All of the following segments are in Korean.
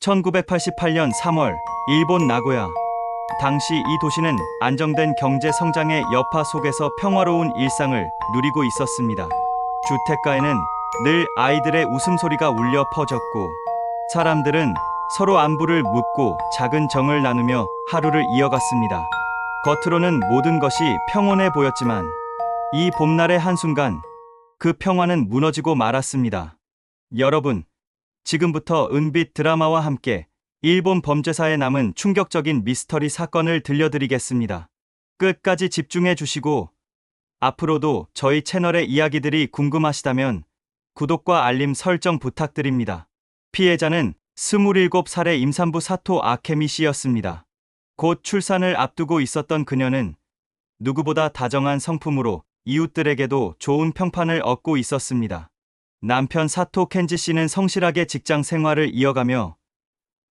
1988년 3월 일본 나고야. 당시 이 도시는 안정된 경제 성장의 여파 속에서 평화로운 일상을 누리고 있었습니다. 주택가에는 늘 아이들의 웃음소리가 울려 퍼졌고 사람들은 서로 안부를 묻고 작은 정을 나누며 하루를 이어갔습니다. 겉으로는 모든 것이 평온해 보였지만 이 봄날의 한순간 그 평화는 무너지고 말았습니다. 여러분, 지금부터 은빛 드라마와 함께 일본 범죄사에 남은 충격적인 미스터리 사건을 들려드리겠습니다. 끝까지 집중해 주시고 앞으로도 저희 채널의 이야기들이 궁금하시다면 구독과 알림 설정 부탁드립니다. 피해자는 27살의 임산부 사토 아케미 씨였습니다. 곧 출산을 앞두고 있었던 그녀는 누구보다 다정한 성품으로 이웃들에게도 좋은 평판을 얻고 있었습니다. 남편 사토 켄지 씨는 성실하게 직장 생활을 이어가며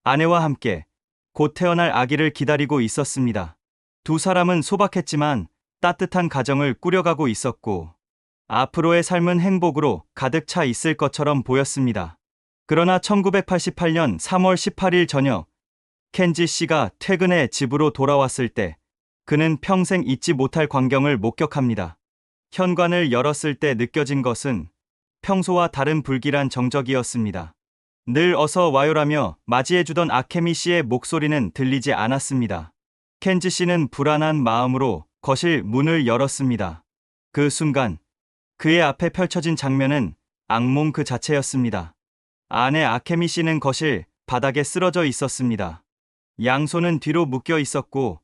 아내와 함께 곧 태어날 아기를 기다리고 있었습니다. 두 사람은 소박했지만 따뜻한 가정을 꾸려가고 있었고 앞으로의 삶은 행복으로 가득 차 있을 것처럼 보였습니다. 그러나 1988년 3월 18일 저녁 켄지 씨가 퇴근해 집으로 돌아왔을 때 그는 평생 잊지 못할 광경을 목격합니다. 현관을 열었을 때 느껴진 것은 평소와 다른 불길한 정적이었습니다. 늘 어서 와요라며 맞이해주던 아케미 씨의 목소리는 들리지 않았습니다. 켄지 씨는 불안한 마음으로 거실 문을 열었습니다. 그 순간 그의 앞에 펼쳐진 장면은 악몽 그 자체였습니다. 아내 아케미 씨는 거실 바닥에 쓰러져 있었습니다. 양손은 뒤로 묶여 있었고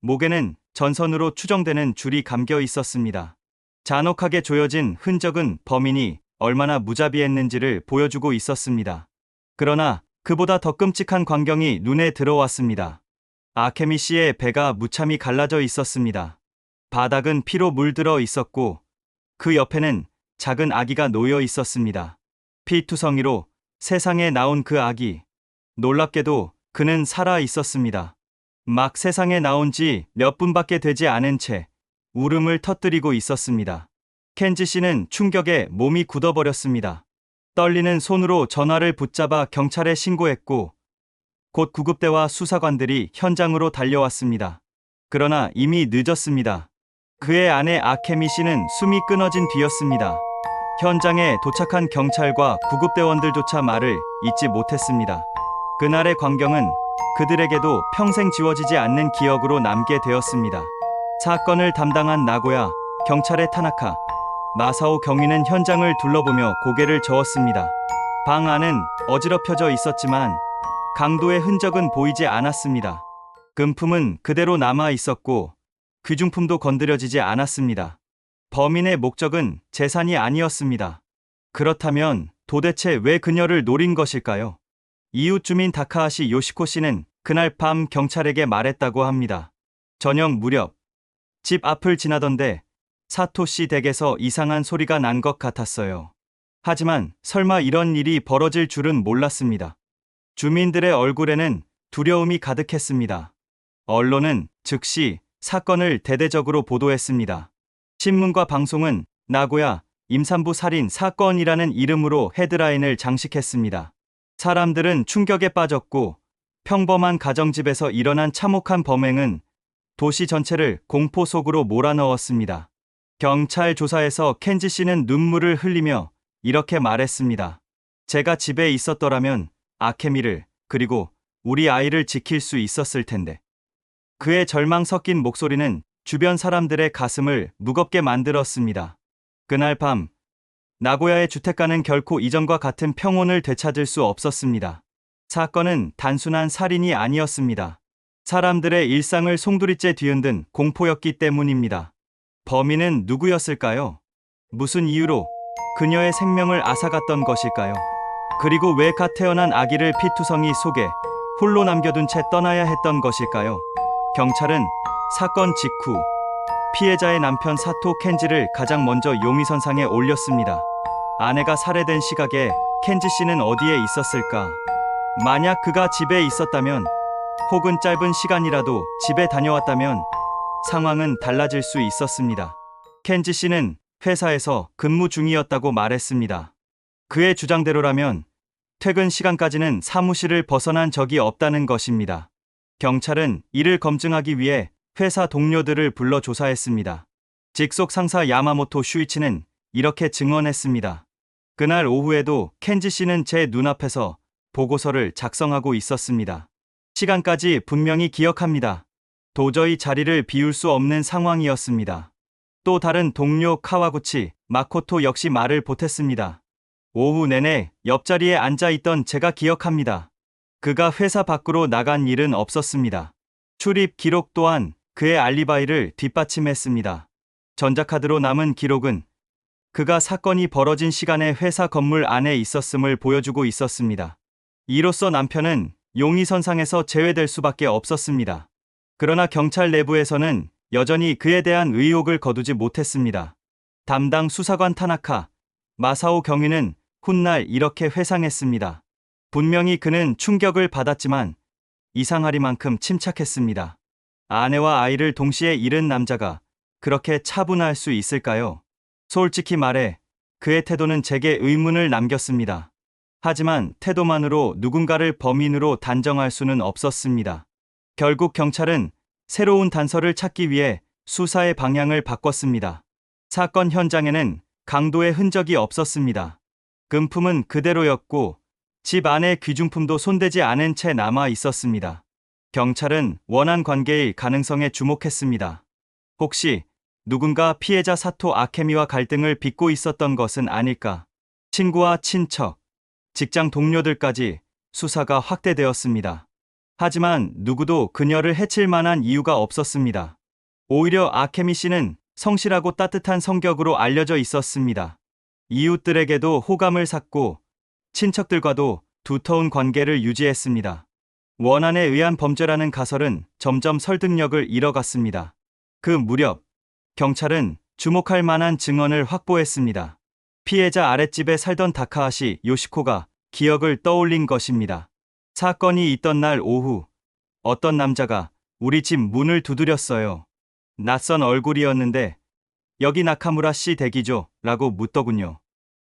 목에는 전선으로 추정되는 줄이 감겨 있었습니다. 잔혹하게 조여진 흔적은 범인이 얼마나 무자비했는지를 보여주고 있었습니다. 그러나 그보다 더 끔찍한 광경이 눈에 들어왔습니다. 아케미 씨의 배가 무참히 갈라져 있었습니다. 바닥은 피로 물들어 있었고 그 옆에는 작은 아기가 놓여 있었습니다. 피투성이로 세상에 나온 그 아기. 놀랍게도 그는 살아 있었습니다. 막 세상에 나온 지 몇 분밖에 되지 않은 채 울음을 터뜨리고 있었습니다. 켄지 씨는 충격에 몸이 굳어버렸습니다. 떨리는 손으로 전화를 붙잡아 경찰에 신고했고 곧 구급대와 수사관들이 현장으로 달려왔습니다. 그러나 이미 늦었습니다. 그의 아내 아케미 씨는 숨이 끊어진 뒤였습니다. 현장에 도착한 경찰과 구급대원들조차 말을 잇지 못했습니다. 그날의 광경은 그들에게도 평생 지워지지 않는 기억으로 남게 되었습니다. 사건을 담당한 나고야 경찰의 타나카 마사오 경위는 현장을 둘러보며 고개를 저었습니다. 방 안은 어지럽혀져 있었지만 강도의 흔적은 보이지 않았습니다. 금품은 그대로 남아 있었고 귀중품도 건드려지지 않았습니다. 범인의 목적은 재산이 아니었습니다. 그렇다면 도대체 왜 그녀를 노린 것일까요? 이웃 주민 다카하시 요시코 씨는 그날 밤 경찰에게 말했다고 합니다. 저녁 무렵 집 앞을 지나던데 사토 씨 댁에서 이상한 소리가 난 것 같았어요. 하지만 설마 이런 일이 벌어질 줄은 몰랐습니다. 주민들의 얼굴에는 두려움이 가득했습니다. 언론은 즉시 사건을 대대적으로 보도했습니다. 신문과 방송은 나고야 임산부 살인 사건이라는 이름으로 헤드라인을 장식했습니다. 사람들은 충격에 빠졌고 평범한 가정집에서 일어난 참혹한 범행은 도시 전체를 공포 속으로 몰아넣었습니다. 경찰 조사에서 켄지 씨는 눈물을 흘리며 이렇게 말했습니다. 제가 집에 있었더라면 아케미를 그리고 우리 아이를 지킬 수 있었을 텐데. 그의 절망 섞인 목소리는 주변 사람들의 가슴을 무겁게 만들었습니다. 그날 밤 나고야의 주택가는 결코 이전과 같은 평온을 되찾을 수 없었습니다. 사건은 단순한 살인이 아니었습니다. 사람들의 일상을 송두리째 뒤흔든 공포였기 때문입니다. 범인은 누구였을까요? 무슨 이유로 그녀의 생명을 앗아갔던 것일까요? 그리고 왜 갓 태어난 아기를 피투성이 속에 홀로 남겨둔 채 떠나야 했던 것일까요? 경찰은 사건 직후 피해자의 남편 사토 켄지를 가장 먼저 용의선상에 올렸습니다. 아내가 살해된 시각에 켄지 씨는 어디에 있었을까? 만약 그가 집에 있었다면 혹은 짧은 시간이라도 집에 다녀왔다면 상황은 달라질 수 있었습니다. 켄지 씨는 회사에서 근무 중이었다고 말했습니다. 그의 주장대로라면 퇴근 시간까지는 사무실을 벗어난 적이 없다는 것입니다. 경찰은 이를 검증하기 위해 회사 동료들을 불러 조사했습니다. 직속 상사 야마모토 슈이치는 이렇게 증언했습니다. 그날 오후에도 켄지 씨는 제 눈앞에서 보고서를 작성하고 있었습니다. 시간까지 분명히 기억합니다. 도저히 자리를 비울 수 없는 상황이었습니다. 또 다른 동료 카와구치 마코토 역시 말을 보탰습니다. 오후 내내 옆자리에 앉아 있던 제가 기억합니다. 그가 회사 밖으로 나간 일은 없었습니다. 출입 기록 또한 그의 알리바이를 뒷받침했습니다. 전자카드로 남은 기록은 그가 사건이 벌어진 시간에 회사 건물 안에 있었음을 보여주고 있었습니다. 이로써 남편은 용의선상에서 제외될 수밖에 없었습니다. 그러나 경찰 내부에서는 여전히 그에 대한 의혹을 거두지 못했습니다. 담당 수사관 타나카 마사오 경위는 훗날 이렇게 회상했습니다. 분명히 그는 충격을 받았지만 이상하리만큼 침착했습니다. 아내와 아이를 동시에 잃은 남자가 그렇게 차분할 수 있을까요? 솔직히 말해 그의 태도는 제게 의문을 남겼습니다. 하지만 태도만으로 누군가를 범인으로 단정할 수는 없었습니다. 결국 경찰은 새로운 단서를 찾기 위해 수사의 방향을 바꿨습니다. 사건 현장에는 강도의 흔적이 없었습니다. 금품은 그대로였고 집 안의 귀중품도 손대지 않은 채 남아 있었습니다. 경찰은 원한 관계일 가능성에 주목했습니다. 혹시 누군가 피해자 사토 아케미와 갈등을 빚고 있었던 것은 아닐까? 친구와 친척, 직장 동료들까지 수사가 확대되었습니다. 하지만 누구도 그녀를 해칠 만한 이유가 없었습니다. 오히려 아케미 씨는 성실하고 따뜻한 성격으로 알려져 있었습니다. 이웃들에게도 호감을 샀고 친척들과도 두터운 관계를 유지했습니다. 원한에 의한 범죄라는 가설은 점점 설득력을 잃어갔습니다. 그 무렵 경찰은 주목할 만한 증언을 확보했습니다. 피해자 아랫집에 살던 다카하시 요시코가 기억을 떠올린 것입니다. 사건이 있던 날 오후 어떤 남자가 우리 집 문을 두드렸어요. 낯선 얼굴이었는데 여기 나카무라 씨 댁이죠? 라고 묻더군요.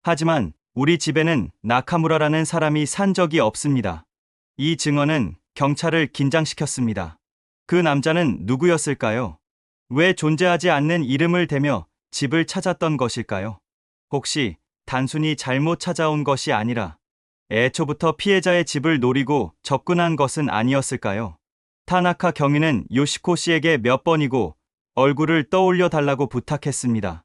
하지만 우리 집에는 나카무라라는 사람이 산 적이 없습니다. 이 증언은 경찰을 긴장시켰습니다. 그 남자는 누구였을까요? 왜 존재하지 않는 이름을 대며 집을 찾았던 것일까요? 혹시 단순히 잘못 찾아온 것이 아니라 애초부터 피해자의 집을 노리고 접근한 것은 아니었을까요? 타나카 경위는 요시코 씨에게 몇 번이고 얼굴을 떠올려 달라고 부탁했습니다.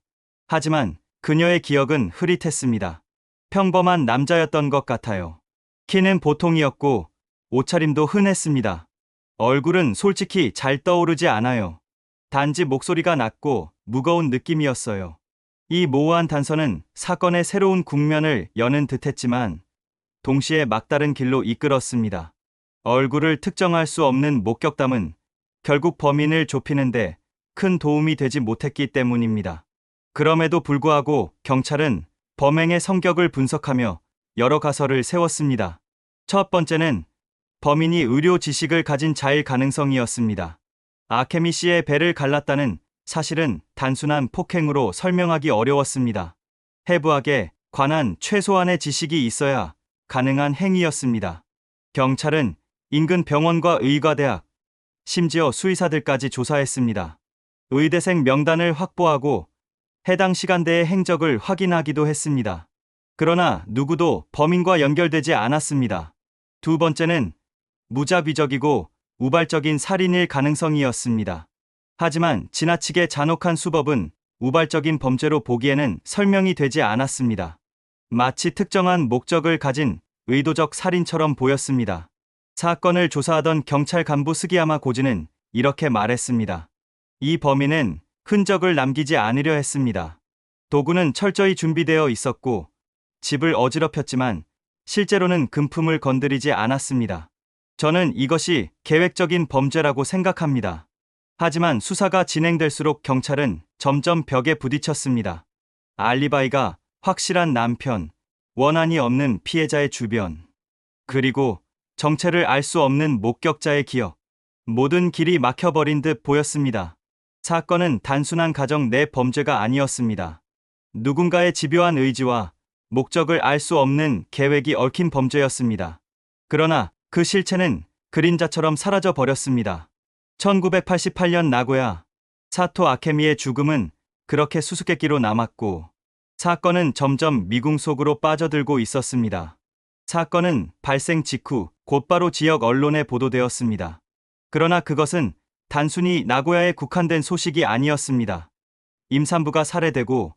하지만 그녀의 기억은 흐릿했습니다. 평범한 남자였던 것 같아요. 키는 보통이었고 옷차림도 흔했습니다. 얼굴은 솔직히 잘 떠오르지 않아요. 단지 목소리가 낮고 무거운 느낌이었어요. 이 모호한 단서는 사건의 새로운 국면을 여는 듯했지만 동시에 막다른 길로 이끌었습니다. 얼굴을 특정할 수 없는 목격담은 결국 범인을 좁히는데 큰 도움이 되지 못했기 때문입니다. 그럼에도 불구하고 경찰은 범행의 성격을 분석하며 여러 가설을 세웠습니다. 첫 번째는 범인이 의료 지식을 가진 자일 가능성이었습니다. 아케미 씨의 배를 갈랐다는 사실은 단순한 폭행으로 설명하기 어려웠습니다. 해부학에 관한 최소한의 지식이 있어야 가능한 행위였습니다. 경찰은 인근 병원과 의과대학, 심지어 수의사들까지 조사했습니다. 의대생 명단을 확보하고 해당 시간대의 행적을 확인하기도 했습니다. 그러나 누구도 범인과 연결되지 않았습니다. 두 번째는 무자비적이고 우발적인 살인일 가능성이었습니다. 하지만 지나치게 잔혹한 수법은 우발적인 범죄로 보기에는 설명이 되지 않았습니다. 마치 특정한 목적을 가진 의도적 살인처럼 보였습니다. 사건을 조사하던 경찰 간부 스기야마 고지는 이렇게 말했습니다. 이 범인은 흔적을 남기지 않으려 했습니다. 도구는 철저히 준비되어 있었고 집을 어지럽혔지만 실제로는 금품을 건드리지 않았습니다. 저는 이것이 계획적인 범죄라고 생각합니다. 하지만 수사가 진행될수록 경찰은 점점 벽에 부딪혔습니다. 알리바이가 확실한 남편, 원한이 없는 피해자의 주변, 그리고 정체를 알 수 없는 목격자의 기억. 모든 길이 막혀버린 듯 보였습니다. 사건은 단순한 가정 내 범죄가 아니었습니다. 누군가의 집요한 의지와 목적을 알 수 없는 계획이 얽힌 범죄였습니다. 그러나 그 실체는 그림자처럼 사라져 버렸습니다. 1988년 나고야, 사토 아케미의 죽음은 그렇게 수수께끼로 남았고, 사건은 점점 미궁 속으로 빠져들고 있었습니다. 사건은 발생 직후 곧바로 지역 언론에 보도되었습니다. 그러나 그것은 단순히 나고야에 국한된 소식이 아니었습니다. 임산부가 살해되고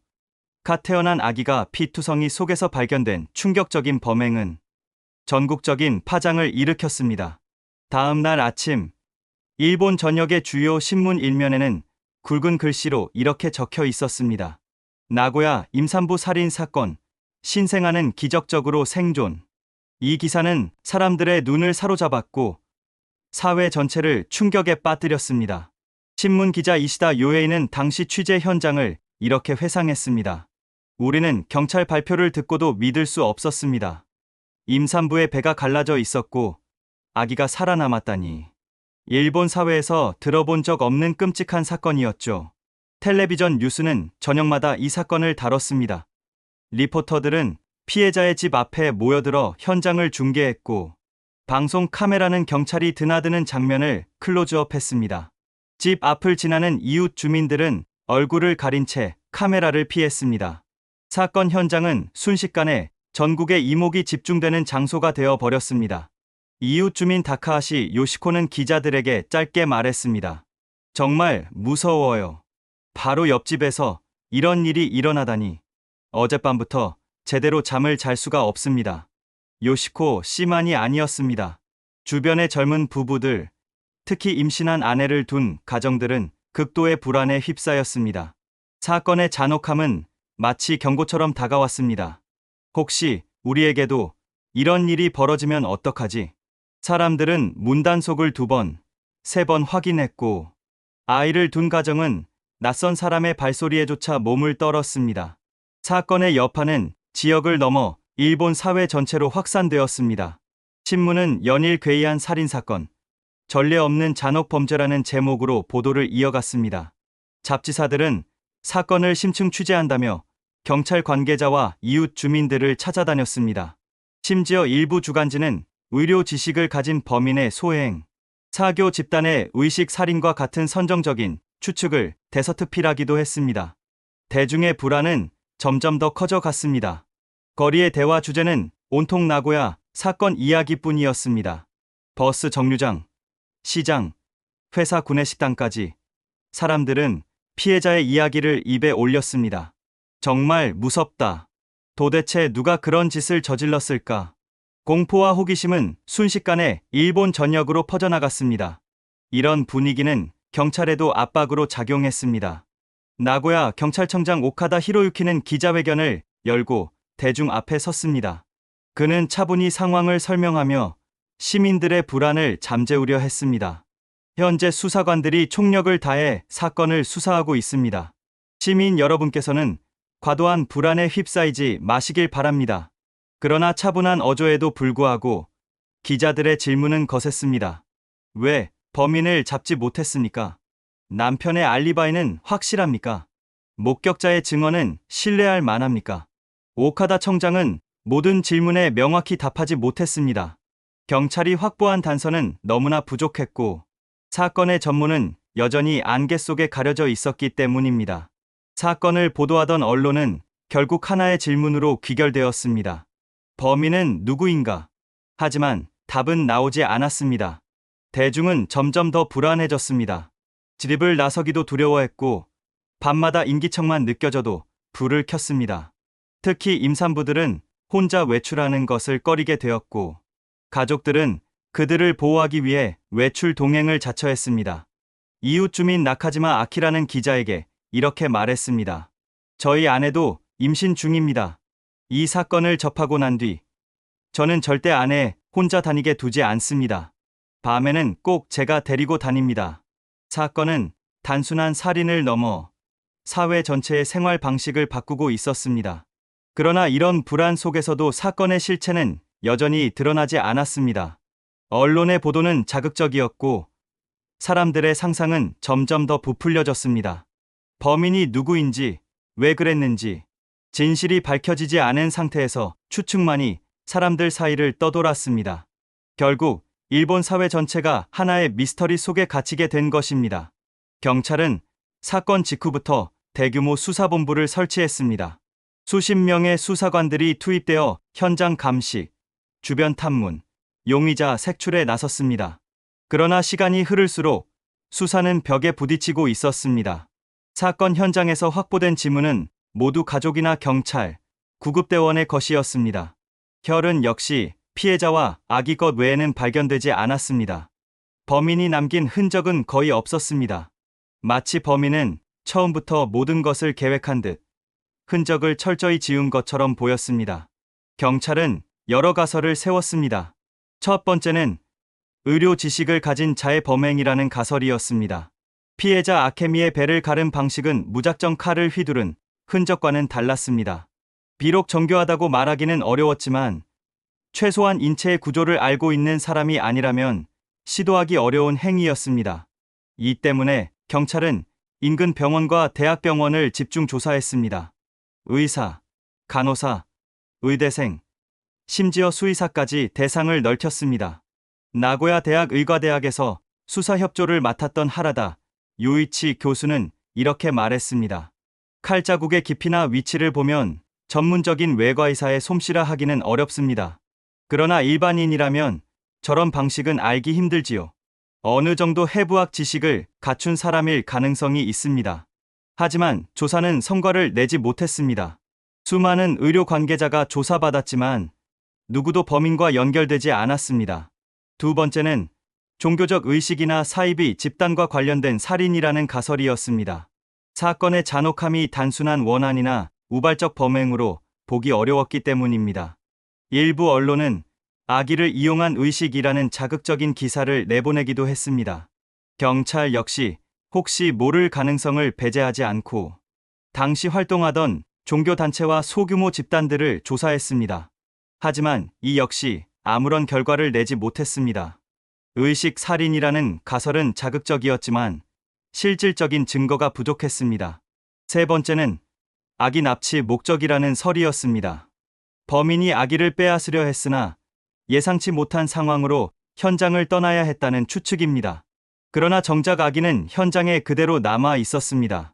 갓 태어난 아기가 피투성이 속에서 발견된 충격적인 범행은 전국적인 파장을 일으켰습니다. 다음 날 아침, 일본 전역의 주요 신문 일면에는 굵은 글씨로 이렇게 적혀 있었습니다. 나고야 임산부 살인 사건, 신생아는 기적적으로 생존. 이 기사는 사람들의 눈을 사로잡았고 사회 전체를 충격에 빠뜨렸습니다. 신문 기자 이시다 요에이는 당시 취재 현장을 이렇게 회상했습니다. 우리는 경찰 발표를 듣고도 믿을 수 없었습니다. 임산부의 배가 갈라져 있었고 아기가 살아남았다니. 일본 사회에서 들어본 적 없는 끔찍한 사건이었죠. 텔레비전 뉴스는 저녁마다 이 사건을 다뤘습니다. 리포터들은 피해자의 집 앞에 모여들어 현장을 중계했고 방송 카메라는 경찰이 드나드는 장면을 클로즈업했습니다. 집 앞을 지나는 이웃 주민들은 얼굴을 가린 채 카메라를 피했습니다. 사건 현장은 순식간에 전국의 이목이 집중되는 장소가 되어 버렸습니다. 이웃 주민 다카하시 요시코는 기자들에게 짧게 말했습니다. 정말 무서워요. 바로 옆집에서 이런 일이 일어나다니. 어젯밤부터 제대로 잠을 잘 수가 없습니다. 요시코 씨만이 아니었습니다. 주변의 젊은 부부들, 특히 임신한 아내를 둔 가정들은 극도의 불안에 휩싸였습니다. 사건의 잔혹함은 마치 경고처럼 다가왔습니다. 혹시 우리에게도 이런 일이 벌어지면 어떡하지? 사람들은 문단속을 2번, 3번 확인했고 아이를 둔 가정은 낯선 사람의 발소리에조차 몸을 떨었습니다. 사건의 여파는 지역을 넘어 일본 사회 전체로 확산되었습니다. 신문은 연일 괴이한 살인사건, 전례 없는 잔혹 범죄라는 제목으로 보도를 이어갔습니다. 잡지사들은 사건을 심층 취재한다며 경찰 관계자와 이웃 주민들을 찾아다녔습니다. 심지어 일부 주간지는 의료 지식을 가진 범인의 소행, 사교 집단의 의식 살인과 같은 선정적인 추측을 대서특필하기도 했습니다. 대중의 불안은 점점 더 커져갔습니다. 거리의 대화 주제는 온통 나고야 사건 이야기뿐이었습니다. 버스 정류장, 시장, 회사 구내식당까지 사람들은 피해자의 이야기를 입에 올렸습니다. 정말 무섭다. 도대체 누가 그런 짓을 저질렀을까? 공포와 호기심은 순식간에 일본 전역으로 퍼져나갔습니다. 이런 분위기는 경찰에도 압박으로 작용했습니다. 나고야 경찰청장 오카다 히로유키는 기자회견을 열고 대중 앞에 섰습니다. 그는 차분히 상황을 설명하며 시민들의 불안을 잠재우려 했습니다. 현재 수사관들이 총력을 다해 사건을 수사하고 있습니다. 시민 여러분께서는 과도한 불안에 휩싸이지 마시길 바랍니다. 그러나 차분한 어조에도 불구하고 기자들의 질문은 거셌습니다. 왜 범인을 잡지 못했습니까? 남편의 알리바이는 확실합니까? 목격자의 증언은 신뢰할 만합니까? 오카다 청장은 모든 질문에 명확히 답하지 못했습니다. 경찰이 확보한 단서는 너무나 부족했고 사건의 전모는 여전히 안개 속에 가려져 있었기 때문입니다. 사건을 보도하던 언론은 결국 하나의 질문으로 귀결되었습니다. 범인은 누구인가? 하지만 답은 나오지 않았습니다. 대중은 점점 더 불안해졌습니다. 집을 나서기도 두려워했고 밤마다 인기척만 느껴져도 불을 켰습니다. 특히 임산부들은 혼자 외출하는 것을 꺼리게 되었고 가족들은 그들을 보호하기 위해 외출 동행을 자처했습니다. 이웃 주민 나카지마 아키라는 기자에게 이렇게 말했습니다. 저희 아내도 임신 중입니다. 이 사건을 접하고 난 뒤 저는 절대 아내 혼자 다니게 두지 않습니다. 밤에는 꼭 제가 데리고 다닙니다. 사건은 단순한 살인을 넘어 사회 전체의 생활 방식을 바꾸고 있었습니다. 그러나 이런 불안 속에서도 사건의 실체는 여전히 드러나지 않았습니다. 언론의 보도는 자극적이었고 사람들의 상상은 점점 더 부풀려졌습니다. 범인이 누구인지, 왜 그랬는지, 진실이 밝혀지지 않은 상태에서 추측만이 사람들 사이를 떠돌았습니다. 결국 일본 사회 전체가 하나의 미스터리 속에 갇히게 된 것입니다. 경찰은 사건 직후부터 대규모 수사본부를 설치했습니다. 수십 명의 수사관들이 투입되어 현장 감시, 주변 탐문, 용의자 색출에 나섰습니다. 그러나 시간이 흐를수록 수사는 벽에 부딪히고 있었습니다. 사건 현장에서 확보된 지문은 모두 가족이나 경찰, 구급대원의 것이었습니다. 혈은 역시 피해자와 아기 것 외에는 발견되지 않았습니다. 범인이 남긴 흔적은 거의 없었습니다. 마치 범인은 처음부터 모든 것을 계획한 듯 흔적을 철저히 지운 것처럼 보였습니다. 경찰은 여러 가설을 세웠습니다. 첫 번째는 의료 지식을 가진 자의 범행이라는 가설이었습니다. 피해자 아케미의 배를 가른 방식은 무작정 칼을 휘두른 흔적과는 달랐습니다. 비록 정교하다고 말하기는 어려웠지만 최소한 인체의 구조를 알고 있는 사람이 아니라면 시도하기 어려운 행위였습니다. 이 때문에 경찰은 인근 병원과 대학병원을 집중 조사했습니다. 의사, 간호사, 의대생, 심지어 수의사까지 대상을 넓혔습니다. 나고야 대학 의과대학에서 수사협조를 맡았던 하라다 요이치 교수는 이렇게 말했습니다. 칼자국의 깊이나 위치를 보면 전문적인 외과의사의 솜씨라 하기는 어렵습니다. 그러나 일반인이라면 저런 방식은 알기 힘들지요. 어느 정도 해부학 지식을 갖춘 사람일 가능성이 있습니다. 하지만 조사는 성과를 내지 못했습니다. 수많은 의료 관계자가 조사받았지만 누구도 범인과 연결되지 않았습니다. 두 번째는 종교적 의식이나 사이비 집단과 관련된 살인이라는 가설이었습니다. 사건의 잔혹함이 단순한 원한이나 우발적 범행으로 보기 어려웠기 때문입니다. 일부 언론은 아기를 이용한 의식이라는 자극적인 기사를 내보내기도 했습니다. 경찰 역시 혹시 모를 가능성을 배제하지 않고 당시 활동하던 종교단체와 소규모 집단들을 조사했습니다. 하지만 이 역시 아무런 결과를 내지 못했습니다. 의식 살인이라는 가설은 자극적이었지만 실질적인 증거가 부족했습니다. 세 번째는 아기 납치 목적이라는 설이었습니다. 범인이 아기를 빼앗으려 했으나 예상치 못한 상황으로 현장을 떠나야 했다는 추측입니다. 그러나 정작 아기는 현장에 그대로 남아 있었습니다.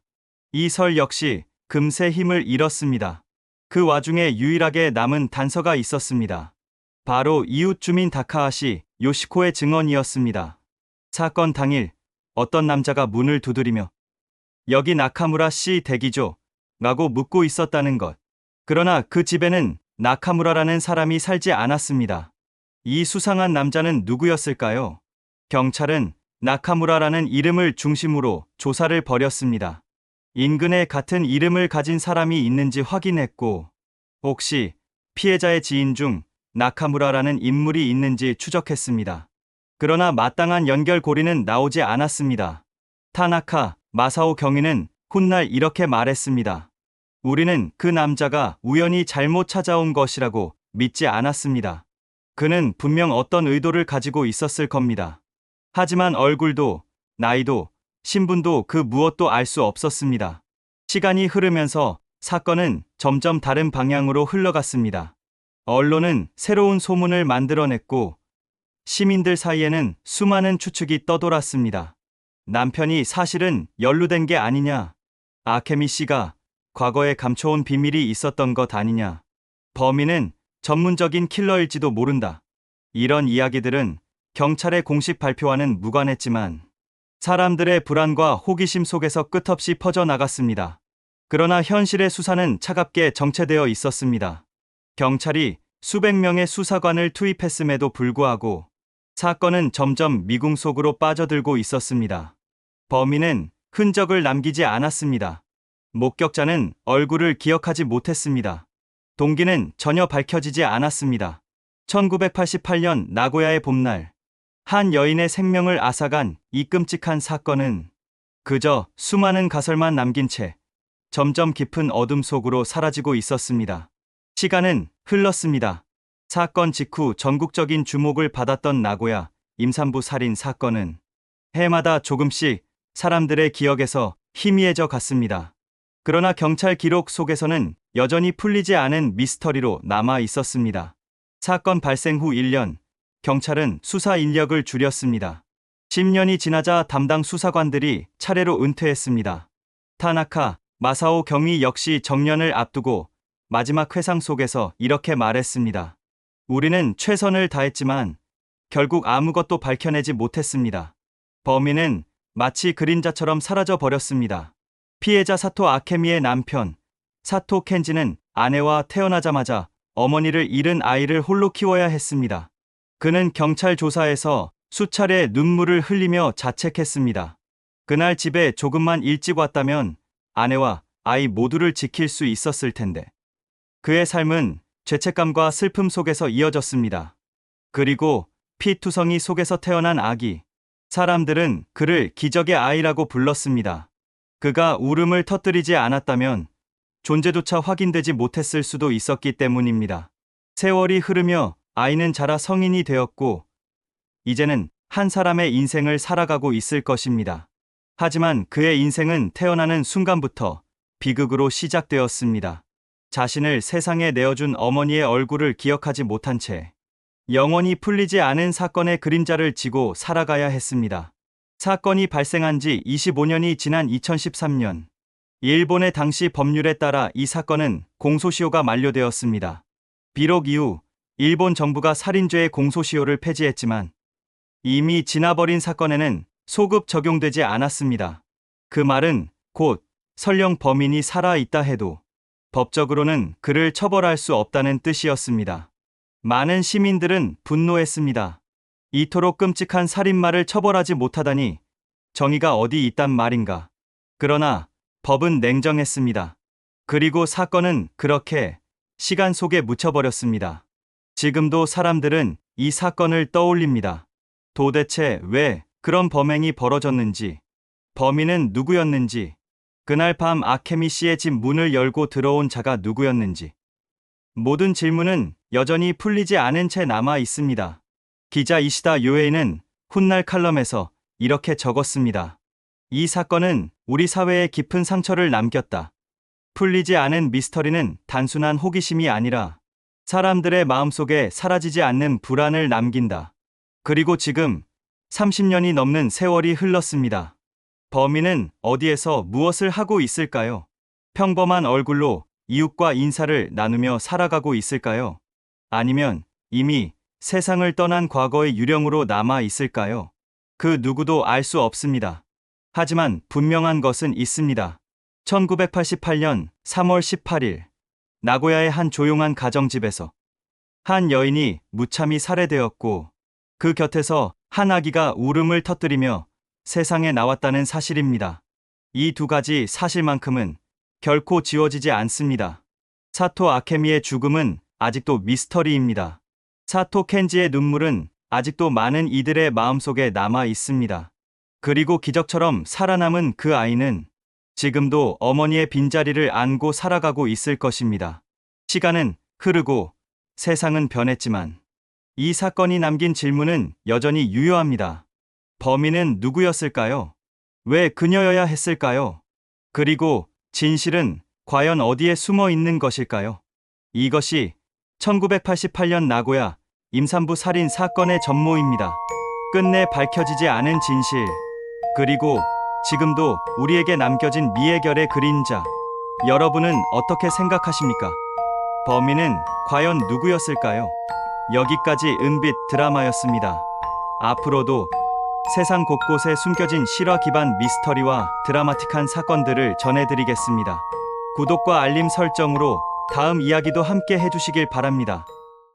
이 설 역시 금세 힘을 잃었습니다. 그 와중에 유일하게 남은 단서가 있었습니다. 바로 이웃 주민 다카하시 요시코의 증언이었습니다. 사건 당일 어떤 남자가 문을 두드리며 "여기 나카무라 씨 댁이죠?" 라고 묻고 있었다는 것. 그러나 그 집에는 나카무라라는 사람이 살지 않았습니다. 이 수상한 남자는 누구였을까요? 경찰은 나카무라라는 이름을 중심으로 조사를 벌였습니다. 인근에 같은 이름을 가진 사람이 있는지 확인했고 혹시 피해자의 지인 중 나카무라라는 인물이 있는지 추적했습니다. 그러나 마땅한 연결고리는 나오지 않았습니다. 타나카 마사오 경위는 훗날 이렇게 말했습니다. "우리는 그 남자가 우연히 잘못 찾아온 것이라고 믿지 않았습니다. 그는 분명 어떤 의도를 가지고 있었을 겁니다. 하지만 얼굴도 나이도 신분도 그 무엇도 알 수 없었습니다." 시간이 흐르면서 사건은 점점 다른 방향으로 흘러갔습니다. 언론은 새로운 소문을 만들어냈고 시민들 사이에는 수많은 추측이 떠돌았습니다. 남편이 사실은 연루된 게 아니냐, 아케미 씨가 과거에 감춰온 비밀이 있었던 것 아니냐, 범인은 전문적인 킬러일지도 모른다. 이런 이야기들은 경찰의 공식 발표와는 무관했지만 사람들의 불안과 호기심 속에서 끝없이 퍼져나갔습니다. 그러나 현실의 수사는 차갑게 정체되어 있었습니다. 경찰이 수백 명의 수사관을 투입했음에도 불구하고 사건은 점점 미궁 속으로 빠져들고 있었습니다. 범인은 흔적을 남기지 않았습니다. 목격자는 얼굴을 기억하지 못했습니다. 동기는 전혀 밝혀지지 않았습니다. 1988년 나고야의 봄날, 한 여인의 생명을 앗아간 이 끔찍한 사건은 그저 수많은 가설만 남긴 채 점점 깊은 어둠 속으로 사라지고 있었습니다. 시간은 흘렀습니다. 사건 직후 전국적인 주목을 받았던 나고야 임산부 살인 사건은 해마다 조금씩 사람들의 기억에서 희미해져 갔습니다. 그러나 경찰 기록 속에서는 여전히 풀리지 않은 미스터리로 남아 있었습니다. 사건 발생 후 1년, 경찰은 수사 인력을 줄였습니다. 10년이 지나자 담당 수사관들이 차례로 은퇴했습니다. 타나카, 마사오 경위 역시 정년을 앞두고 마지막 회상 속에서 이렇게 말했습니다. 우리는 최선을 다했지만 결국 아무것도 밝혀내지 못했습니다. 범인은 마치 그림자처럼 사라져 버렸습니다. 피해자 사토 아케미의 남편, 사토 켄지는 아내와 태어나자마자 어머니를 잃은 아이를 홀로 키워야 했습니다. 그는 경찰 조사에서 수차례 눈물을 흘리며 자책했습니다. 그날 집에 조금만 일찍 왔다면 아내와 아이 모두를 지킬 수 있었을 텐데. 그의 삶은 죄책감과 슬픔 속에서 이어졌습니다. 그리고 피투성이 속에서 태어난 아기. 사람들은 그를 기적의 아이라고 불렀습니다. 그가 울음을 터뜨리지 않았다면 존재조차 확인되지 못했을 수도 있었기 때문입니다. 세월이 흐르며 아이는 자라 성인이 되었고 이제는 한 사람의 인생을 살아가고 있을 것입니다. 하지만 그의 인생은 태어나는 순간부터 비극으로 시작되었습니다. 자신을 세상에 내어준 어머니의 얼굴을 기억하지 못한 채 영원히 풀리지 않은 사건의 그림자를 지고 살아가야 했습니다. 사건이 발생한 지 25년이 지난 2013년, 일본의 당시 법률에 따라 이 사건은 공소시효가 만료되었습니다. 비록 이후 일본 정부가 살인죄의 공소시효를 폐지했지만 이미 지나버린 사건에는 소급 적용되지 않았습니다. 그 말은 곧 설령 범인이 살아있다 해도 법적으로는 그를 처벌할 수 없다는 뜻이었습니다. 많은 시민들은 분노했습니다. 이토록 끔찍한 살인마를 처벌하지 못하다니 정의가 어디 있단 말인가. 그러나 법은 냉정했습니다. 그리고 사건은 그렇게 시간 속에 묻혀버렸습니다. 지금도 사람들은 이 사건을 떠올립니다. 도대체 왜 그런 범행이 벌어졌는지, 범인은 누구였는지, 그날 밤 아케미 씨의 집 문을 열고 들어온 자가 누구였는지. 모든 질문은 여전히 풀리지 않은 채 남아 있습니다. 기자 이시다 요에이는 훗날 칼럼에서 이렇게 적었습니다. 이 사건은 우리 사회에 깊은 상처를 남겼다. 풀리지 않은 미스터리는 단순한 호기심이 아니라 사람들의 마음속에 사라지지 않는 불안을 남긴다. 그리고 지금 30년이 넘는 세월이 흘렀습니다. 범인은 어디에서 무엇을 하고 있을까요? 평범한 얼굴로 이웃과 인사를 나누며 살아가고 있을까요? 아니면 이미 세상을 떠난 과거의 유령으로 남아 있을까요? 그 누구도 알 수 없습니다. 하지만 분명한 것은 있습니다. 1988년 3월 18일, 나고야의 한 조용한 가정집에서 한 여인이 무참히 살해되었고 그 곁에서 한 아기가 울음을 터뜨리며 세상에 나왔다는 사실입니다. 이 두 가지 사실만큼은 결코 지워지지 않습니다. 사토 아케미의 죽음은 아직도 미스터리입니다. 사토 켄지의 눈물은 아직도 많은 이들의 마음속에 남아 있습니다. 그리고 기적처럼 살아남은 그 아이는 지금도 어머니의 빈자리를 안고 살아가고 있을 것입니다. 시간은 흐르고 세상은 변했지만 이 사건이 남긴 질문은 여전히 유효합니다. 범인은 누구였을까요? 왜 그녀여야 했을까요? 그리고 진실은 과연 어디에 숨어 있는 것일까요? 이것이 1988년 나고야 임산부 살인 사건의 전모입니다. 끝내 밝혀지지 않은 진실, 그리고 지금도 우리에게 남겨진 미해결의 그림자. 여러분은 어떻게 생각하십니까? 범인은 과연 누구였을까요? 여기까지 은빛 드라마였습니다. 앞으로도 세상 곳곳에 숨겨진 실화 기반 미스터리와 드라마틱한 사건들을 전해드리겠습니다. 구독과 알림 설정으로 다음 이야기도 함께 해주시길 바랍니다.